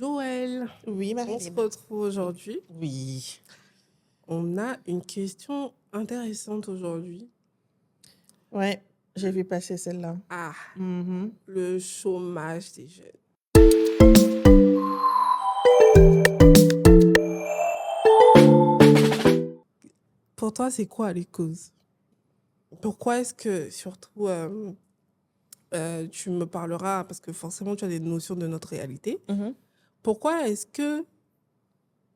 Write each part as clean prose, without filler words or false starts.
Joël, Oui, on se Marilyn. retrouve aujourd'hui. Oui. On a une question intéressante aujourd'hui. Ouais, j'ai vu passer celle-là. Ah, Mhm. le chômage des jeunes. Pour toi, c'est quoi les causes? Pourquoi est-ce que, surtout, tu me parleras, parce que forcément, tu as des notions de notre réalité. Mhm. Pourquoi est-ce que,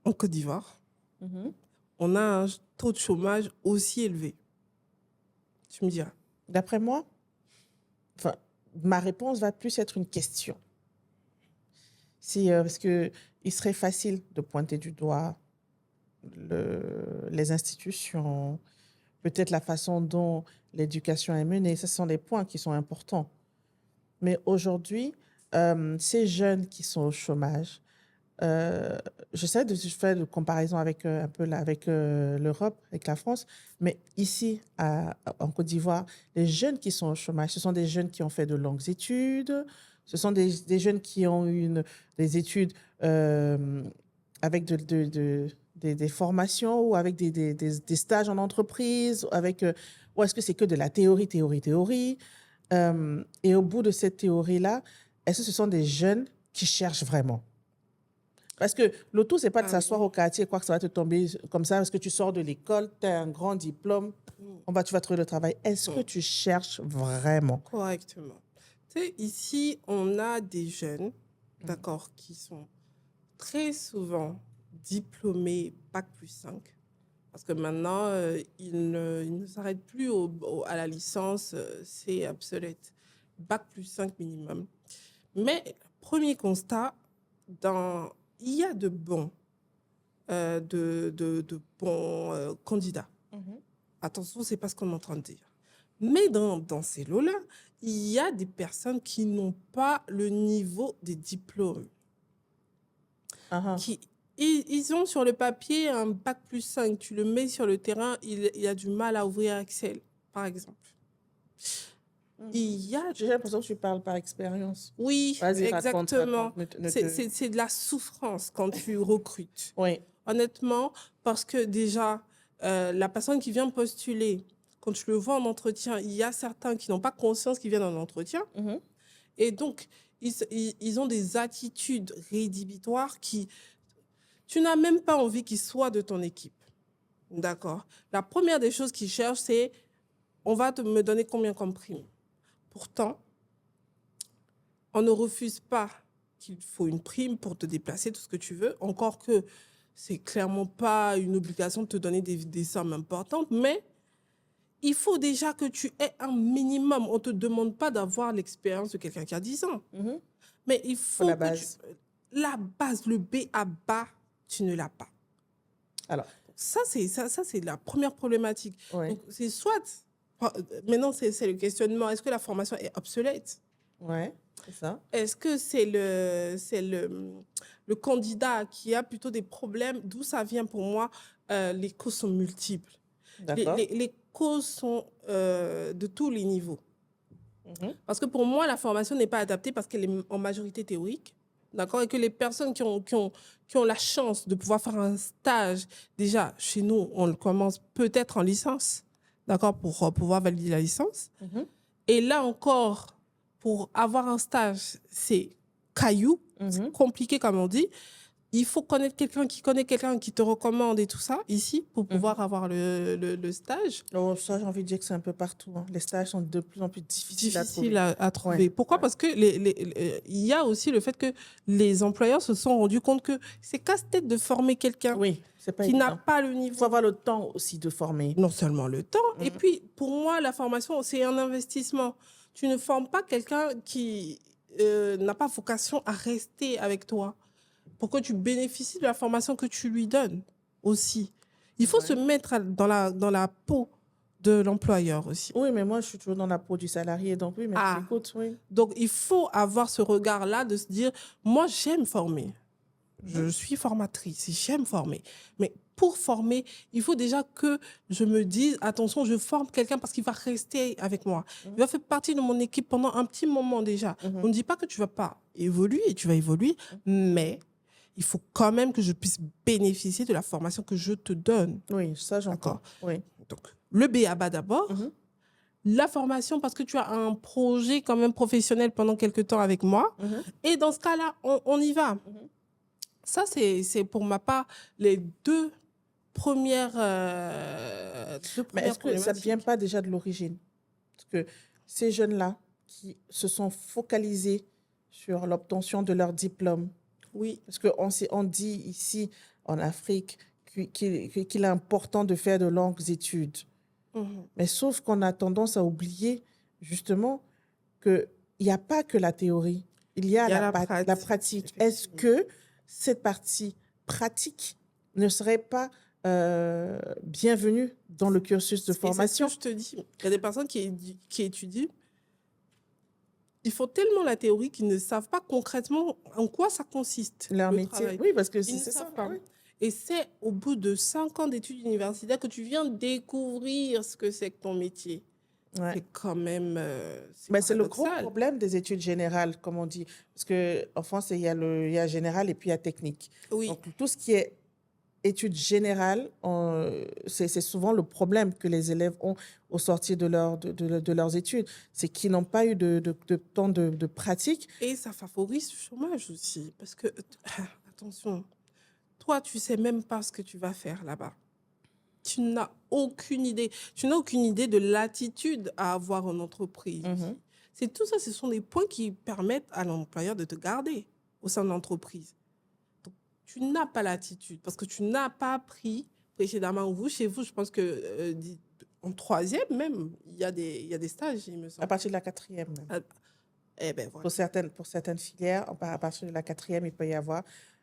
en Côte d'Ivoire, Mhm. on a un taux de chômage aussi élevé? Tu me diras. D'après moi, enfin, ma réponse va plus être une question. Parce que il serait facile de pointer du doigt les institutions, peut-être la façon dont l'éducation est menée. Ce sont des points qui sont importants. Mais aujourd'hui, ces jeunes qui sont au chômage, Euh, j'essaie de faire de comparaison avec un peu avec l'Europe, avec la France, mais ici en Côte d'Ivoire, les jeunes qui sont au chômage, ce sont des jeunes qui ont fait de longues études, ce sont des jeunes qui ont eu des études avec des formations ou avec des stages en entreprise, ou est-ce que c'est que de la théorie. Et au bout de cette théorie-là, est-ce que ce sont des jeunes qui cherchent vraiment? Parce que le tout, c'est pas de Ah s'asseoir oui. au quartier, quoi que ça va te tomber comme ça, parce que tu sors de l'école, tu as un grand diplôme, tu vas trouver le travail. Est-ce que Mm. tu cherches vraiment? Correctement. Tu sais, ici, on a des jeunes, d'accord, qui sont très souvent diplômés Bac+5, parce que maintenant, ils ne s'arrêtent plus à la licence, c'est obsolète. Bac+5 minimum. Mais, premier constat, il y a de bons candidats. Attention, c'est pas ce qu'on est en train de dire. Mais dans ces lots-là, il y a des personnes qui n'ont pas le niveau des diplômes. Ah, Ils ont sur le papier un Bac+5. Tu le mets sur le terrain, il a du mal à ouvrir Excel, par exemple. Il y a... J'ai l'impression que tu parles par expérience. Oui, Vas-y, raconte. exactement. C'est de la souffrance quand tu recrutes. Oui. Honnêtement, parce que déjà, la personne qui vient postuler, quand tu le vois en entretien, il y a certains qui n'ont pas conscience qu'ils viennent en entretien. Mhm. Et donc, ils ont des attitudes rédhibitoires qui... Tu n'as même pas envie qu'ils soient de ton équipe. D'accord. La première des choses qu'ils cherchent, c'est on va me donner combien comme prime. Pourtant, on ne refuse pas qu'il faut une prime pour te déplacer, tout ce que tu veux. Encore que c'est clairement pas une obligation de te donner des sommes importantes, mais il faut déjà que tu aies un minimum. On ne te demande pas d'avoir l'expérience de quelqu'un qui a 10 ans. Mhm. Mais il Pour faut la que base. la base, le B à bas, tu ne l'as pas. Alors, Ça, c'est la première problématique. oui. Donc, c'est soit... Maintenant, c'est le questionnement. Est-ce que la formation est obsolète? Ouais, c'est ça. Est-ce que c'est le candidat qui a plutôt des problèmes? D'où ça vient pour moi? Les causes sont multiples. D'accord. Les causes sont de tous les niveaux. Mhm. Parce que pour moi, la formation n'est pas adaptée parce qu'elle est en majorité théorique. D'accord? Et que les personnes qui ont la chance de pouvoir faire un stage, déjà, chez nous, on le commence peut-être en licence, d'accord, pour pouvoir valider la licence. Mhm. Et là encore, pour avoir un stage, c'est caillou, c'est Mhm. compliqué comme on dit. Il faut connaître quelqu'un qui te recommande et tout ça, ici, pour pouvoir avoir le stage. Oh, ça, j'ai envie de dire que c'est un peu partout, hein. Les stages sont de plus en plus difficiles à trouver. Difficile à trouver. Ouais, Pourquoi? ouais. Parce que il y a aussi le fait que les employeurs se sont rendus compte que c'est casse-tête de former quelqu'un Oui, c'est pas qui n'a évident. pas le Il faut niveau. avoir le temps aussi de former. Non seulement le temps, et Mhm. puis pour moi, la formation, c'est un investissement. Tu ne formes pas quelqu'un qui n'a pas vocation à rester avec toi pour que tu bénéficies de la formation que tu lui donnes aussi. Il faut se Ouais. mettre dans la peau de l'employeur aussi. Oui, mais moi, je suis toujours dans la peau du salarié, donc oui, mais je Ah, t'écoute, oui. donc il faut avoir ce regard-là de se dire, moi j'aime former. Je suis formatrice, j'aime former. Mais pour former, il faut déjà que je me dise, attention, je forme quelqu'un parce qu'il va rester avec moi. Il va faire partie de mon équipe pendant un petit moment déjà. On ne dit pas que tu ne vas pas évoluer, tu vas évoluer, mais il faut quand même que je puisse bénéficier de la formation que je te donne. Oui, ça, j'entends. D'accord. Oui. Donc, le BABA d'abord, Mhm. la formation parce que tu as un projet quand même professionnel pendant quelques temps avec moi. Mhm. Et dans ce cas-là, on y va. Mhm. Ça, c'est pour ma part les deux premières Mais est-ce que ça ne vient problématiques. pas déjà de l'origine? Parce que ces jeunes-là qui se sont focalisés sur l'obtention de leur diplôme, Oui. parce qu'on dit ici en Afrique qu'il est important de faire de longues études. Mhm. Mais sauf qu'on a tendance à oublier justement qu'il n'y a pas que la théorie, il y a Il y a la pratique. Est-ce effectivement. que cette partie pratique ne serait pas bienvenue dans le cursus de Et c'est ce que formation? je te dis. Il y a des personnes qui étudient. Ils font tellement la théorie qu'ils ne savent pas concrètement en quoi ça consiste, Leur le métier, travail. oui, parce que Ils ne c'est ça. savent pas. Oui. Et c'est au bout de 5 ans d'études universitaires que tu viens découvrir ce que c'est que ton métier. Ouais. C'est quand même Ben, c'est le gros paradoxal. problème des études générales, comme on dit. Parce qu'en France, il y a général et puis il y a technique. Oui. Donc, tout ce qui est études générales, c'est souvent le problème que les élèves ont au sortir de leurs études. C'est qu'ils n'ont pas eu de temps de pratique. Et ça favorise le chômage aussi. Parce que, attention, toi, tu sais même pas ce que tu vas faire là-bas. Tu n'as aucune idée. Tu n'as aucune idée de l'attitude à avoir en entreprise. Mhm. C'est tout ça, ce sont des points qui permettent à l'employeur de te garder au sein de l'entreprise. Donc, tu n'as pas l'attitude parce que tu n'as pas appris précédemment. Chez vous, je pense que en troisième même, il y a des stages, il me À semble. partir de la quatrième même. Ah, eh ben voilà. Pour certaines filières, à partir de la quatrième, il peut y avoir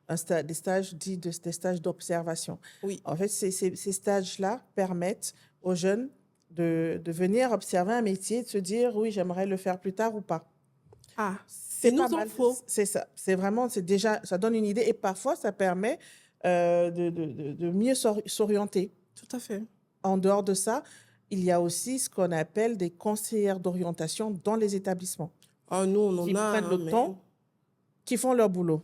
des stages dits des stages d'observation. Oui. En fait, ces stages-là permettent aux jeunes de venir observer un métier, de se dire, oui, j'aimerais le faire plus tard ou pas. Ah, C'est il pas nous en mal. faut. C'est ça. C'est vraiment, c'est déjà, ça donne une idée et parfois, ça permet de mieux s'orienter. Tout à fait. En dehors de ça, il y a aussi ce qu'on appelle des conseillères d'orientation dans les établissements Ah, nous, on qui en a, prennent le mais temps, qui font leur boulot.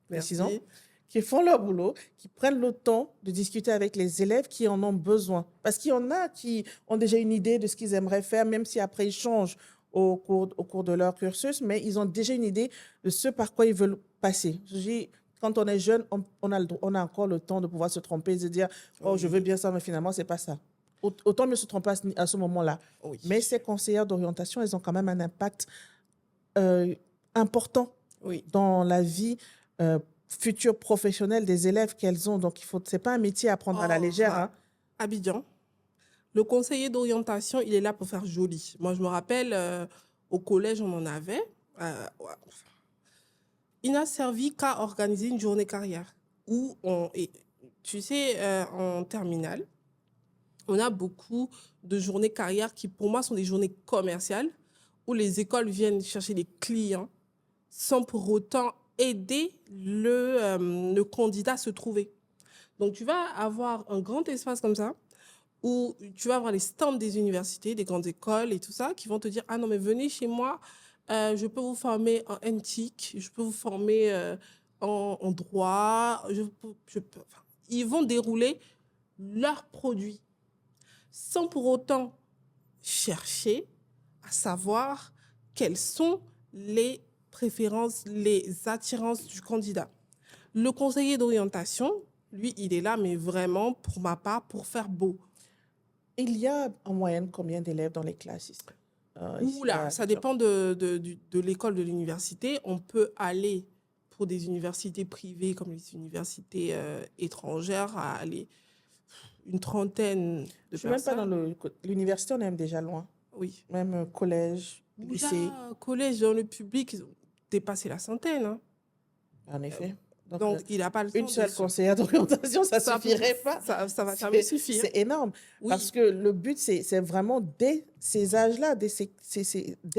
Précisons. merci. Qui font leur boulot, qui prennent le temps de discuter avec les élèves qui en ont besoin. Parce qu'il y en a qui ont déjà une idée de ce qu'ils aimeraient faire, même si après ils changent au cours de leur cursus, mais ils ont déjà une idée de ce par quoi ils veulent passer. Je dis, quand on est jeune, on a encore le temps de pouvoir se tromper et de dire, oh, je veux bien ça, mais finalement, c'est pas ça. Autant mieux se tromper à ce moment-là. Oui. Mais ces conseillères d'orientation, elles ont quand même un impact important Oui. dans la vie future professionnelle des élèves qu'elles ont. Donc, c'est pas un métier à prendre à la légère. Hein. Abidjan, le conseiller d'orientation, il est là pour faire joli. Moi, je me rappelle, au collège, on en avait. Ouais. Il n'a servi qu'à organiser une journée carrière. Où tu sais, en terminale, on a beaucoup de journées carrière qui, pour moi, sont des journées commerciales où les écoles viennent chercher des clients sans pour autant aider le candidat à se trouver. Donc, tu vas avoir un grand espace comme ça où tu vas avoir les stands des universités, des grandes écoles et tout ça qui vont te dire « Ah non, mais venez chez moi, je peux vous former en NTIC, je peux vous former en droit. » Enfin, ils vont dérouler leurs produits sans pour autant chercher à savoir quelles sont les préférences, les attirances du candidat. Le conseiller d'orientation, lui, il est là, mais vraiment, pour ma part, pour faire beau. Il y a en moyenne combien d'élèves dans les classes ici? Oula, ça dépend de l'école, de l'université. On peut aller pour des universités privées comme les universités étrangères à aller une trentaine de Je suis même pas dans personnes. l'université, on est même déjà loin. Oui. Même collège, lycée, Oula, collège, dans le public, ils ont dépassé la centaine. Hein. en effet. Donc, il n'a pas le temps une de seule se- conseillère d'orientation, ça Ça suffirait pas. Ça va jamais C'est suffire. c'est énorme. Oui. Parce que le but, c'est vraiment dès ces âges-là, dès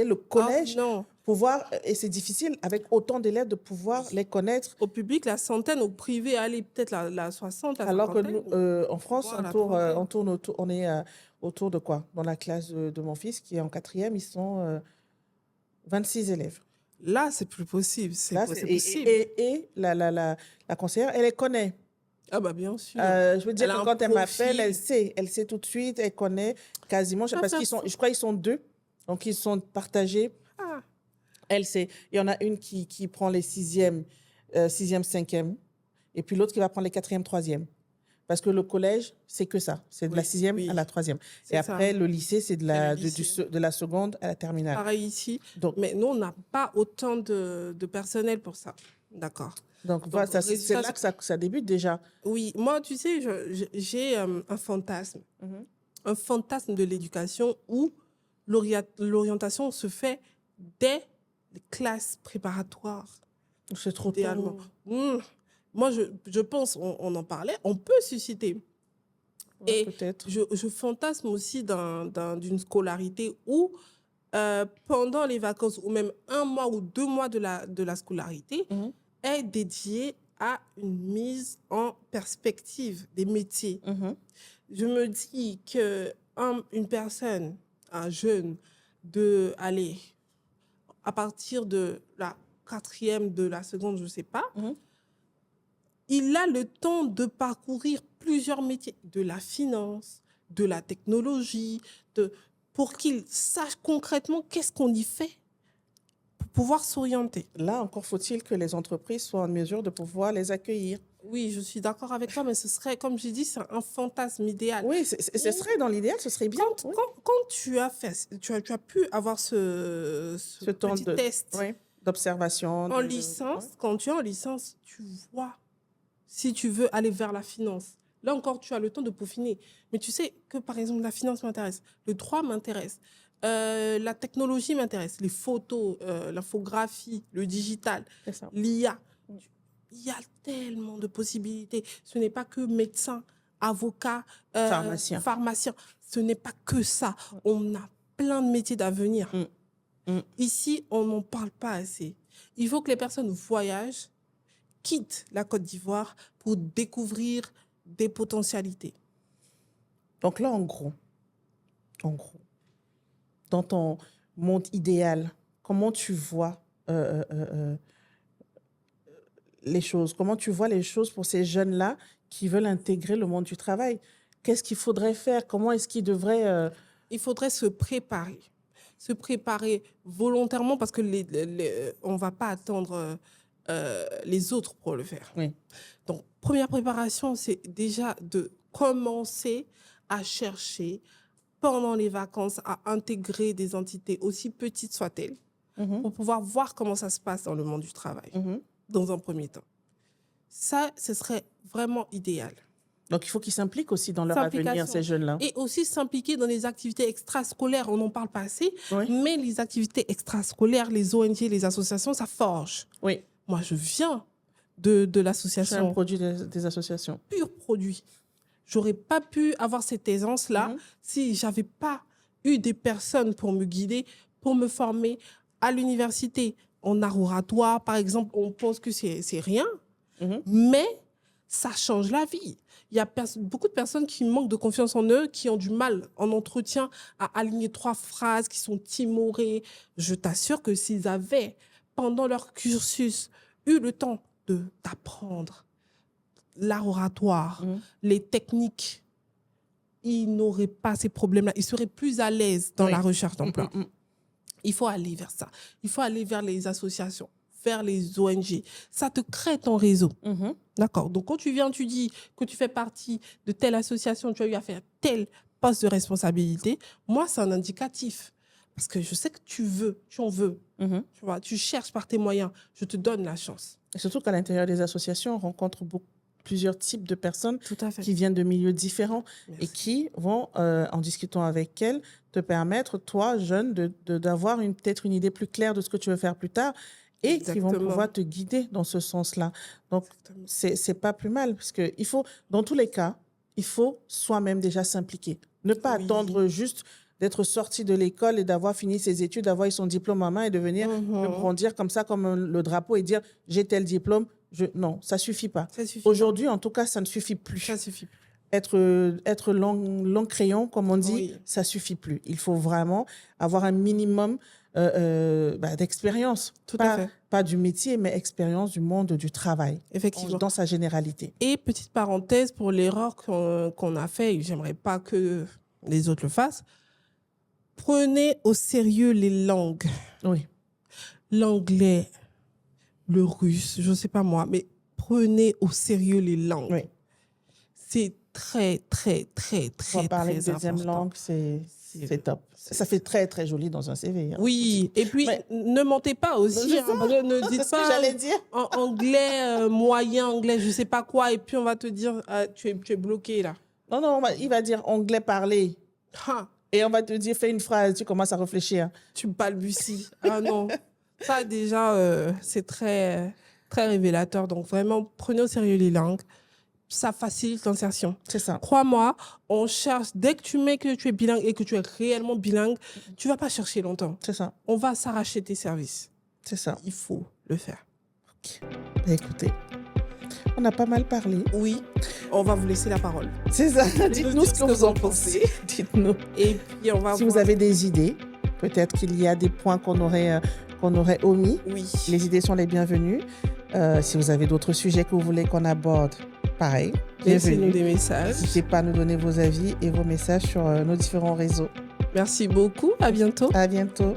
le Ah, collège, non. pouvoir, et c'est difficile avec autant d'élèves de pouvoir les connaître. Au public, la centaine, au privé, allez, peut-être la 60, la Alors que cinquantaine. nous, en France, voire la trentaine. on est autour de quoi? Dans la classe de mon fils qui est en quatrième, ils sont 26 élèves. Là, c'est plus possible. C'est Là, c'est possible. et la conseillère, elle les connaît. Ah bah bien sûr. Je veux dire Elle a que un quand elle m'appelle, profil. elle sait tout de suite, elle connaît quasiment, Pas parce faire qu'ils sont, ça. je crois qu'ils sont deux, donc ils sont partagés. Ah, Elle, c'est, il y en a une qui prend les sixième, cinquième, et puis l'autre qui va prendre les quatrième, troisième. Parce que le collège, c'est que ça, c'est de la oui, sixième à oui, la troisième. Et c'est ça. après, le lycée, c'est C'est le lycée. de la seconde à la terminale. Pareil ici. Donc, Mais nous, on n'a pas autant de personnel pour ça. D'accord. voilà, Donc, c'est résultat, là que ça débute déjà. oui, moi, tu sais, j'ai un fantasme. Mhm. Un fantasme de l'éducation où l'orientation se fait dès les classes préparatoires, C'est trop idéalement. tôt. Moi, je pense, on en parlait, on peut susciter. Ouais, Et peut-être. je fantasme aussi d'une scolarité où, pendant les vacances, ou même 1 mois ou 2 mois de la scolarité, Mhm. est dédié à une mise en perspective des métiers. Mhm. Je me dis que une personne, un jeune, aller à partir de la quatrième, de la seconde, je ne sais pas, Mhm. il a le temps de parcourir plusieurs métiers, de la finance, de la technologie, pour qu'il sache concrètement qu'est-ce qu'on y fait pour pouvoir s'orienter. Là, encore faut-il que les entreprises soient en mesure de pouvoir les accueillir. Oui, je suis d'accord avec toi, mais ce serait, comme j'ai dit, c'est un fantasme idéal. Oui, ce serait dans l'idéal, ce serait bien. Oui. Quand tu as fait, tu as pu avoir ce Ce temps petit test oui, d'observation. en licence, quand tu es en licence, tu vois si tu veux aller vers la finance. Là encore, tu as le temps de peaufiner. Mais tu sais que, par exemple, la finance m'intéresse, le droit m'intéresse, la technologie m'intéresse, les photos, l'infographie, le digital, C'est ça. l'IA. Il y a tellement de possibilités. Ce n'est pas que médecin, avocat, Pharmacien. pharmacien. Ce n'est pas que ça. On a plein de métiers d'avenir. Ici, on n'en parle pas assez. Il faut que les personnes voyagent, quittent la Côte d'Ivoire pour découvrir des potentialités. Donc là, en gros, dans ton monde idéal, comment tu vois les choses? Comment tu vois les choses pour ces jeunes-là qui veulent intégrer le monde du travail? Qu'est-ce qu'il faudrait faire? Comment est-ce qu'ils devraient... Il faudrait se préparer volontairement parce que on ne va pas attendre les autres pour le faire. Oui. Donc, première préparation, c'est déjà de commencer à chercher pendant les vacances à intégrer des entités aussi petites soient-elles pour pouvoir voir comment ça se passe dans le monde du travail dans un premier temps. Ça, ce serait vraiment idéal. Donc, il faut qu'ils s'impliquent aussi dans leur avenir, ces jeunes-là. Et aussi s'impliquer dans les activités extrascolaires. On n'en parle pas assez, Oui. mais les activités extrascolaires, les ONG, les associations, ça forge. Oui. Moi, je viens de C'est l'association un produit des associations. Pur produit. J'aurais pas pu avoir cette aisance-là si j'avais pas eu des personnes pour me guider, pour me former à l'université. En art oratoire, par exemple, on pense que c'est rien, mais ça change la vie. Il y a beaucoup de personnes qui manquent de confiance en eux, qui ont du mal en entretien à aligner 3 phrases, qui sont timorées. Je t'assure que s'ils avaient, pendant leur cursus, eu le temps d'apprendre l'art oratoire, les techniques, ils n'auraient pas ces problèmes-là. Ils seraient plus à l'aise dans la recherche d'emploi. Il faut aller vers ça. Il faut aller vers les associations, vers les ONG. Ça te crée ton réseau. D'accord. Donc, quand tu viens, tu dis que tu fais partie de telle association, tu as eu à faire tel poste de responsabilité. Moi, c'est un indicatif. Parce que je sais que tu en veux. Tu vois, tu cherches par tes moyens. Je te donne la chance. Et surtout qu'à l'intérieur des associations, on rencontre plusieurs types de personnes qui viennent de milieux différents. Merci. Et qui vont, en discutant avec elles, te permettre, toi, jeune, d'avoir peut-être une idée plus claire de ce que tu veux faire plus tard et qui vont pouvoir te guider dans ce sens-là. Donc, c'est pas plus mal parce que il faut, dans tous les cas, il faut soi-même déjà s'impliquer. Ne pas attendre juste d'être sorti de l'école et d'avoir fini ses études, d'avoir son diplôme en main et de venir le brandir comme ça, comme le drapeau et dire « j'ai tel diplôme ». Non, ça ne suffit pas. Aujourd'hui, en tout cas, ça ne suffit plus. Ça suffit plus. Être long crayon, comme on dit, ça ne suffit plus. Il faut vraiment avoir un minimum d'expérience. Tout à fait. Pas du métier, mais expérience du monde du travail, Effectivement. dans sa généralité. Et petite parenthèse pour l'erreur qu'on a fait, et j'aimerais pas que les autres le fassent, prenez au sérieux les langues. Oui. L'anglais, le russe, je ne sais pas moi, mais prenez au sérieux les langues. Oui. C'est très, très, très, Pour très, parler très une deuxième important. langue, c'est top. Ça fait très, très joli dans un CV. Hein. Oui, et puis Mais- ne mentez pas aussi. C'est Hein, ça. parce que ne C'est dites ce que pas j'allais dire. en anglais, moyen anglais, je ne sais pas quoi, et puis on va te dire, tu es bloqué là. Non, il va dire anglais parlé. Ha, Et on va te dire, fais une phrase, tu commences à réfléchir. tu balbuties. Ah non, ça déjà, c'est très, très révélateur. Donc vraiment, prenez au sérieux les langues. Ça facilite l'insertion. C'est ça. Crois-moi, on cherche, dès que tu mets que tu es bilingue et que tu es réellement bilingue, tu ne vas pas chercher longtemps. C'est ça. On va s'arracher tes services. C'est ça. Il faut le faire. Écoutez, on a pas mal parlé. Oui, on va vous laisser la parole. C'est ça. Dites-nous ce que vous en pensez. Dites-nous. Et puis, on va Si voir. vous avez des idées, peut-être qu'il y a des points qu'on aurait omis. Oui. Les idées sont les bienvenues. Si vous avez d'autres sujets que vous voulez qu'on aborde, pareil, Laissez-nous bienvenue. des messages. N'hésitez pas à nous donner vos avis et vos messages sur nos différents réseaux. Merci beaucoup. À bientôt. À bientôt.